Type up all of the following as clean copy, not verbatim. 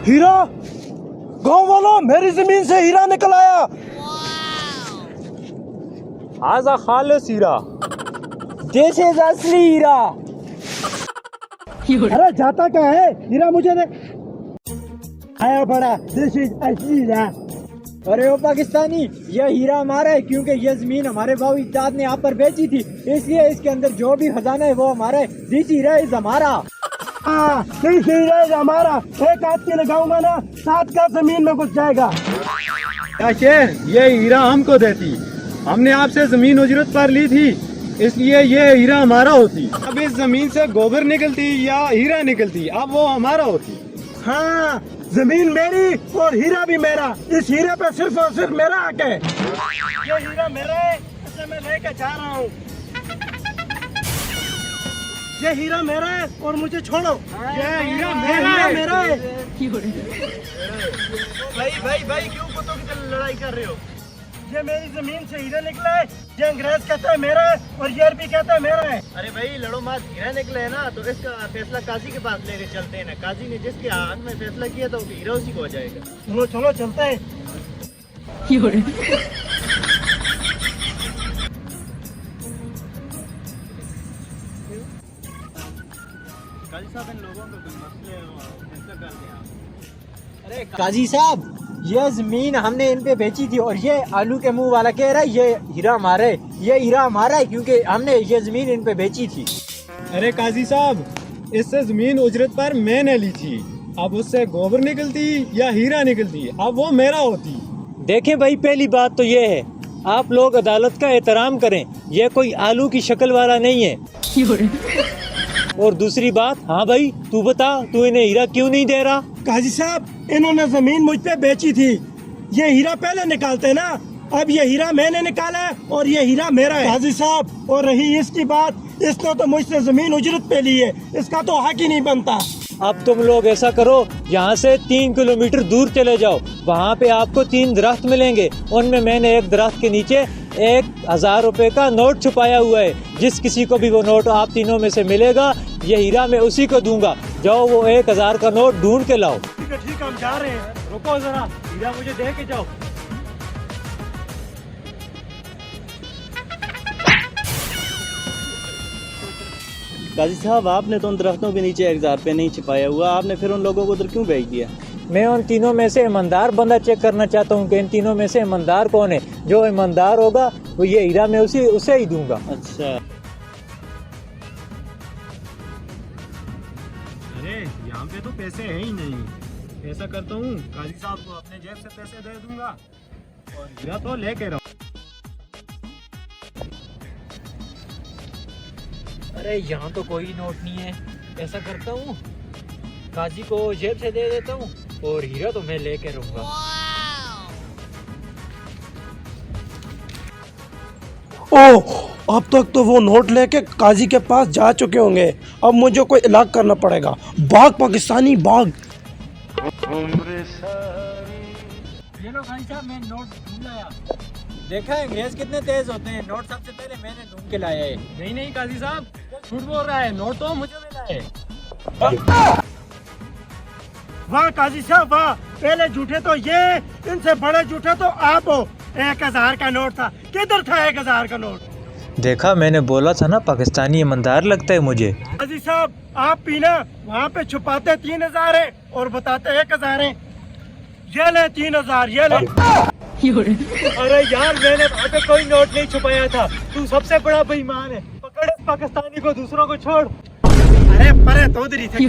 हीरा, गांव वालों, मेरी जमीन से हीरा निकल आया। आजा खालिस हीरा, दिस इज असली हीरा। अरे जाता क्या है, हीरा मुझे दे। आया बड़ा, दिस इज असली हीरा। अरे ओ पाकिस्तानी, यह हीरा हमारा है क्योंकि यह जमीन हमारे बाबू इजाद ने यहाँ पर बेची थी, इसलिए इसके अंदर जो भी खजाना है वो हमारा है। दिस हीरा इज हमारा। दिस हीरा इज हमारा। एक हाथ के लगाऊंगा ना, 7 का जमीन में घुस जाएगा। क्या शेर, ये हीरा हमको देती, हमने आपसे जमीन उजरत पर ली थी, इसलिए ये हीरा हमारा होती। अब इस जमीन से गोबर निकलती या हीरा निकलती, अब वो हमारा होती। हाँ, जमीन मेरी और हीरा भी मेरा। इस हीरे पे सिर्फ और सिर्फ मेरा हक है। ये हीरा मेरा है, इसे मैं लेके जा रहा हूँ। ये हीरा मेरा है और मुझे छोड़ो। ये हीरा मेरा है। भाई क्यों कुत्तों की लड़ाई कर रहे हो? ये मेरी जमीन से हीरा निकला है। ये अंग्रेज कहता है मेरा है और ये अरबी कहता है मेरा है। अरे भाई लड़ो मत, हीरा निकले है ना तो इसका फैसला काजी के पास लेके चलते हैं ना। काजी ने जिसके हाथ में फैसला किया तो हीरा उसी को हो जाएगा। चलो चलो चलते हैं। काजी साहब, इन लोगों को कुछ मसले फैसला कर दें। अरे काजी साहब, ये जमीन हमने इन पे बेची थी और ये आलू के मुंह वाला कह रहा है ये हीरा हमारा है। ये हीरा हमारा है क्योंकि हमने ये जमीन इन पे बेची थी। अरे काजी साहब, इससे जमीन उजरत पर मैंने ली थी, अब उससे गोबर निकलती या हीरा निकलती, अब वो मेरा होती। देखें भाई, पहली बात तो ये है, आप लोग अदालत का एहतराम करें, ये कोई आलू की शक्ल वाला नहीं है। और दूसरी बात, हाँ भाई तू बता, तू इन्हें हीरा क्यों नहीं दे रहा? काजी साहब, इन्होंने जमीन मुझ पे बेची थी। ये हीरा पहले निकालते ना, अब ये हीरा मैंने निकाला है और ये हीरा मेरा है। काजी साहब, और रही इसकी बात, इसने तो मुझसे जमीन उजरत पे ली है, इसका तो हक ही नहीं बनता। अब तुम लोग ऐसा करो, यहाँ से 3 किलोमीटर दूर चले जाओ, वहाँ पे आपको 3 दरख्त मिलेंगे, उनमें मैंने एक दरख्त के नीचे 1000 रुपए का नोट छुपाया हुआ है। जिस किसी को भी वो नोट आप तीनों में से मिलेगा, ये हीरा मैं उसी को दूंगा। जाओ वो 1000 का नोट ढूंढ के लाओ। ठीक है, हम जा रहे हैं। रुको जरा, हीरा मुझे दे के जाओ। काजी साहब, आपने तो उन दरख्तों के नीचे 1000 रुपये नहीं छिपाया हुआ, आपने फिर उन लोगों को उधर क्यों भेज दिया? मैं उन तीनों में से ईमानदार बंदा चेक करना चाहता हूँ कि इन तीनों में से ईमानदार कौन है। जो ईमानदार होगा वो ये हीरा मैं उसे ही दूंगा। अच्छा, अरे यहाँ पे तो पैसे है ही नहीं। ऐसा करता हूँ, काजी साहब को अपने जेब से पैसे दे दूंगा और हीरा तो लेके रहो। अरे यहाँ तो कोई नोट नहीं है। ऐसा करता हूँ, काजी को जेब से दे देता हूँ और हीरा तो मैं लेके रहूंगा। ओह, अब तक तो वो नोट लेके काजी के पास जा चुके होंगे। अब मुझे कोई इलाज करना पड़ेगा। भाग पाकिस्तानी भाग। ये लो भाई साहब, मैं नोट ढूंढ लाया। देखा है अंग्रेज कितने तेज होते हैं, नोट सबसे पहले मैंने ढूंढ के लाया है। नहीं काजी साहब, झूठ बोल रहा है, नोट तो मुझे मिला है। वाह काजी साहब वाह, पहले झूठे तो ये, इनसे बड़े झूठे तो आप हो। 1000 का नोट था, किधर था 1000 का नोट? देखा, मैंने बोला था ना, पाकिस्तानी ईमानदार लगता है मुझे। काजी साहब, आप पीना, वहाँ पे छुपाते 3000 है और बताते 1000 है। ये ले 3000, ये ले। अरे यार, मैंने वहाँ पे कोई नोट नहीं छुपाया था। तू सबसे बड़ा बेईमान है। पकड़ इस पाकिस्तानी को, दूसरों को छोड़। अरे परे तो उधर ही थे।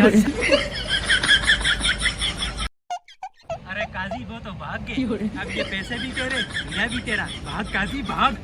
अरे काजी, वो तो भाग गए। अब ये पैसे भी तेरे, हीरा भी तेरा। भाग काजी भाग।